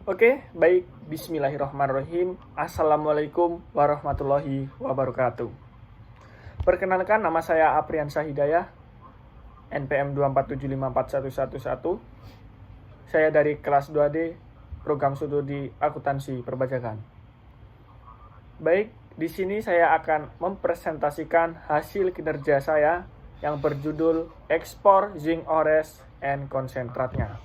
Oke, baik. Bismillahirrahmanirrahim. Assalamualaikum warahmatullahi wabarakatuh. Perkenalkan, nama saya Apriansyah Hidayah, NPM 247541111. Saya dari kelas 2D, program studi akuntansi perpajakan. Baik, di sini saya akan mempresentasikan hasil kinerja saya yang berjudul Ekspor Zinc Ores and Konsentratnya.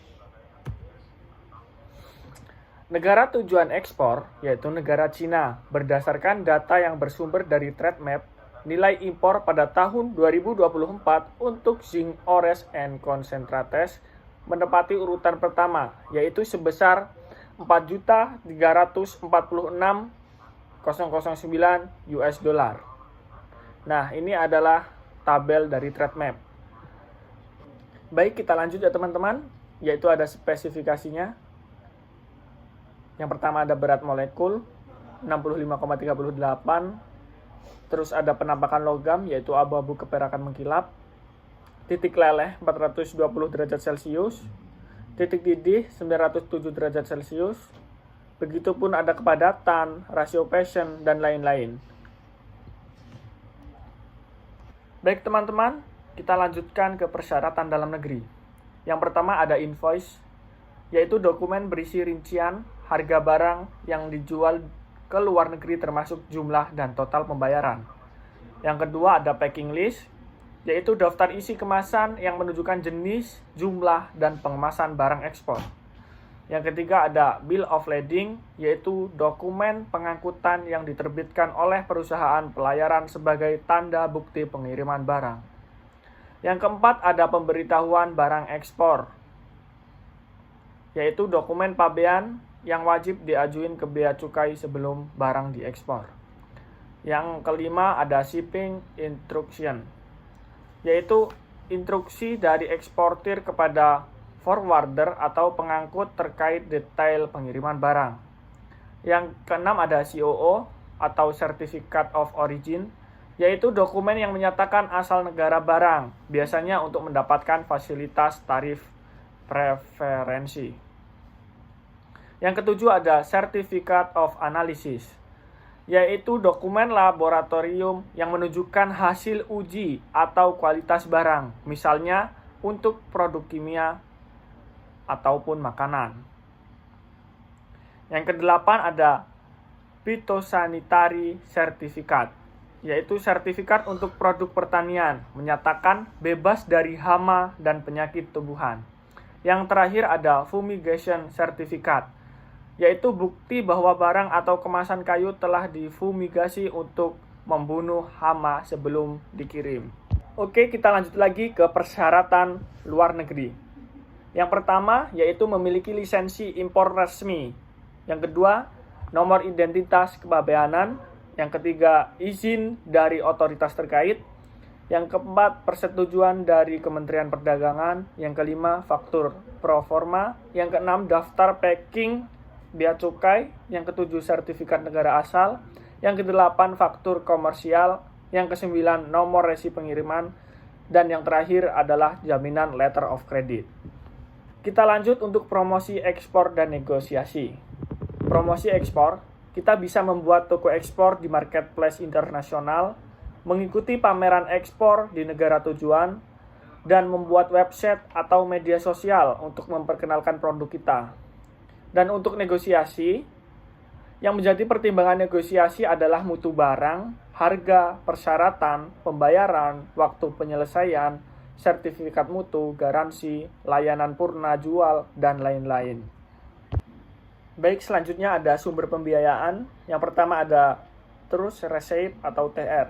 Negara tujuan ekspor, yaitu negara Cina, berdasarkan data yang bersumber dari TradeMap, nilai impor pada tahun 2024 untuk zinc ores and concentrates menempati urutan pertama, yaitu sebesar 4.346.009 US dollar. Nah, ini adalah tabel dari TradeMap. Baik, kita lanjut ya teman-teman, yaitu ada spesifikasinya. Yang pertama ada berat molekul 65,38, terus ada penampakan logam yaitu abu-abu keperakan mengkilap, titik leleh 420 derajat Celcius, titik didih 907 derajat Celcius, begitupun ada kepadatan, rasio Paschen, dan lain-lain. Baik teman-teman, kita lanjutkan ke persyaratan dalam negeri. Yang pertama ada invoice, yaitu dokumen berisi rincian harga barang yang dijual ke luar negeri termasuk jumlah dan total pembayaran. Yang kedua ada packing list, yaitu daftar isi kemasan yang menunjukkan jenis, jumlah, dan pengemasan barang ekspor. Yang ketiga ada bill of lading, yaitu dokumen pengangkutan yang diterbitkan oleh perusahaan pelayaran sebagai tanda bukti pengiriman barang. Yang keempat ada pemberitahuan barang ekspor, yaitu dokumen pabean yang wajib diajuin ke bea cukai sebelum barang diekspor. Yang kelima ada shipping instruction, yaitu instruksi dari eksportir kepada forwarder atau pengangkut terkait detail pengiriman barang. Yang keenam ada COO atau Certificate of Origin, yaitu dokumen yang menyatakan asal negara barang, biasanya untuk mendapatkan fasilitas tarif preferensi. Yang ketujuh ada Certificate of Analysis, yaitu dokumen laboratorium yang menunjukkan hasil uji atau kualitas barang, misalnya untuk produk kimia ataupun makanan. Yang kedelapan ada Phytosanitary Certificate, yaitu sertifikat untuk produk pertanian, menyatakan bebas dari hama dan penyakit tumbuhan. Yang terakhir ada Fumigation Certificate, yaitu bukti bahwa barang atau kemasan kayu telah difumigasi untuk membunuh hama sebelum dikirim. Oke, kita lanjut lagi ke persyaratan luar negeri. Yang pertama yaitu memiliki lisensi impor resmi. Yang kedua, nomor identitas kepabeanan. Yang ketiga, izin dari otoritas terkait. Yang keempat, persetujuan dari Kementerian Perdagangan. Yang kelima, faktur pro forma. Yang keenam, daftar packing bea cukai. Yang ketujuh, sertifikat negara asal. Yang kedelapan, faktur komersial. Yang kesembilan, nomor resi pengiriman. Dan yang terakhir adalah jaminan letter of credit. Kita lanjut untuk promosi ekspor dan negosiasi. Promosi ekspor, kita bisa membuat toko ekspor di marketplace internasional, mengikuti pameran ekspor di negara tujuan, dan membuat website atau media sosial untuk memperkenalkan produk kita. Dan untuk negosiasi, yang menjadi pertimbangan negosiasi adalah mutu barang, harga, persyaratan, pembayaran, waktu penyelesaian, sertifikat mutu, garansi, layanan purna jual, dan lain-lain. Baik, selanjutnya ada sumber pembiayaan. Yang pertama ada Trust Receipt atau TR.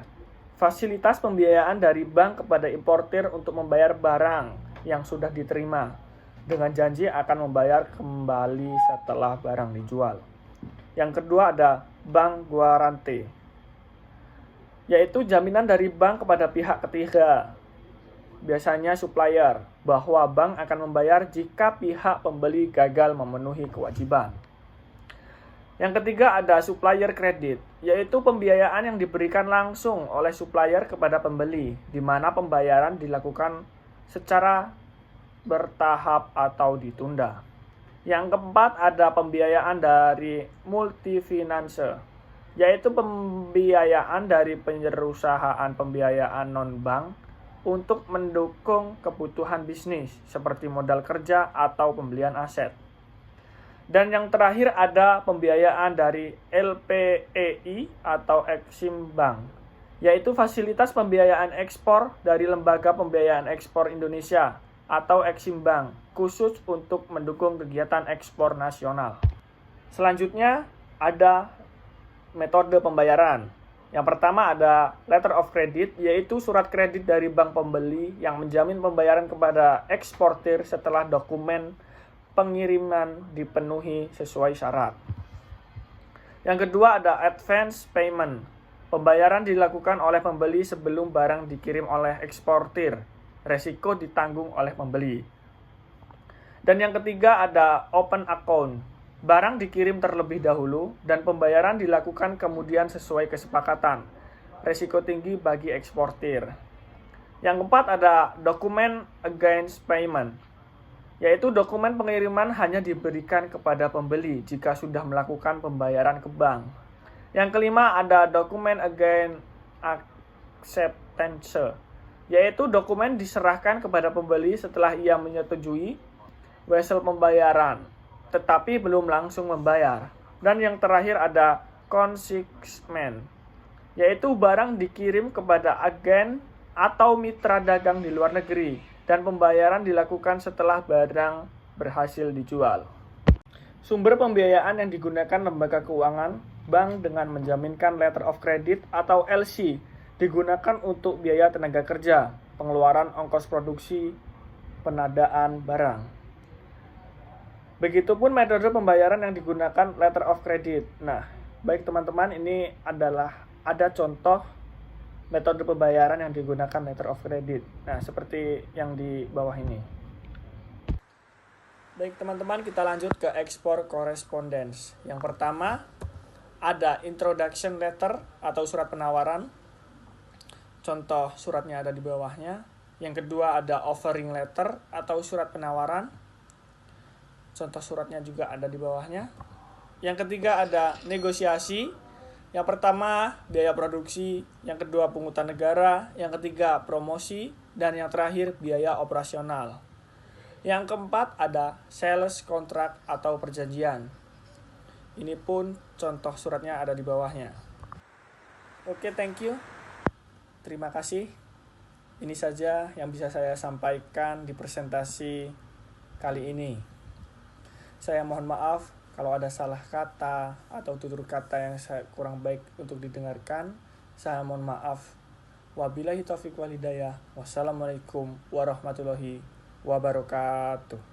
Fasilitas pembiayaan dari bank kepada importir untuk membayar barang yang sudah diterima, dengan janji akan membayar kembali setelah barang dijual. Yang kedua ada bank guarante, yaitu jaminan dari bank kepada pihak ketiga, biasanya supplier, bahwa bank akan membayar jika pihak pembeli gagal memenuhi kewajiban. Yang ketiga ada supplier credit, yaitu pembiayaan yang diberikan langsung oleh supplier kepada pembeli, di mana pembayaran dilakukan secara bertahap atau ditunda. Yang keempat ada pembiayaan dari multifinance, yaitu pembiayaan dari perusahaan pembiayaan non-bank untuk mendukung kebutuhan bisnis seperti modal kerja atau pembelian aset. Dan yang terakhir ada pembiayaan dari LPEI atau Exim Bank, yaitu fasilitas pembiayaan ekspor dari Lembaga Pembiayaan Ekspor Indonesia atau Exim Bank, khusus untuk mendukung kegiatan ekspor nasional. Selanjutnya ada metode pembayaran. Yang pertama ada letter of credit, yaitu surat kredit dari bank pembeli yang menjamin pembayaran kepada eksportir setelah dokumen pengiriman dipenuhi sesuai syarat. Yang kedua ada advance payment. Pembayaran dilakukan oleh pembeli sebelum barang dikirim oleh eksportir. Resiko ditanggung oleh pembeli. Dan yang ketiga ada open account. Barang dikirim terlebih dahulu dan pembayaran dilakukan kemudian sesuai kesepakatan. Resiko tinggi bagi eksportir. Yang keempat ada dokumen against payment, yaitu dokumen pengiriman hanya diberikan kepada pembeli jika sudah melakukan pembayaran ke bank. Yang kelima ada dokumen against acceptance, yaitu dokumen diserahkan kepada pembeli setelah ia menyetujui wesel pembayaran, tetapi belum langsung membayar. Dan yang terakhir ada consignment, yaitu barang dikirim kepada agen atau mitra dagang di luar negeri dan pembayaran dilakukan setelah barang berhasil dijual. Sumber pembiayaan yang digunakan lembaga keuangan, bank dengan menjaminkan letter of credit atau LC, digunakan untuk biaya tenaga kerja, pengeluaran ongkos produksi, penadaan barang. Begitupun metode pembayaran yang digunakan letter of credit. Nah, baik teman-teman, ini adalah ada contoh metode pembayaran yang digunakan letter of credit. Nah, seperti yang di bawah ini. Baik teman-teman, kita lanjut ke export correspondence. Yang pertama, ada introduction letter atau surat penawaran. Contoh suratnya ada di bawahnya. Yang kedua ada offering letter atau surat penawaran. Contoh suratnya juga ada di bawahnya. Yang ketiga ada negosiasi. Yang pertama biaya produksi, yang kedua pungutan negara, yang ketiga promosi, dan yang terakhir biaya operasional. Yang keempat ada sales contract atau perjanjian. Ini pun contoh suratnya ada di bawahnya. Oke, thank you. Terima kasih. Ini saja yang bisa saya sampaikan di presentasi kali ini. Saya mohon maaf kalau ada salah kata atau tutur kata yang kurang baik untuk didengarkan. Saya mohon maaf. Wabillahi taufiq wal hidayah. Wassalamualaikum warahmatullahi wabarakatuh.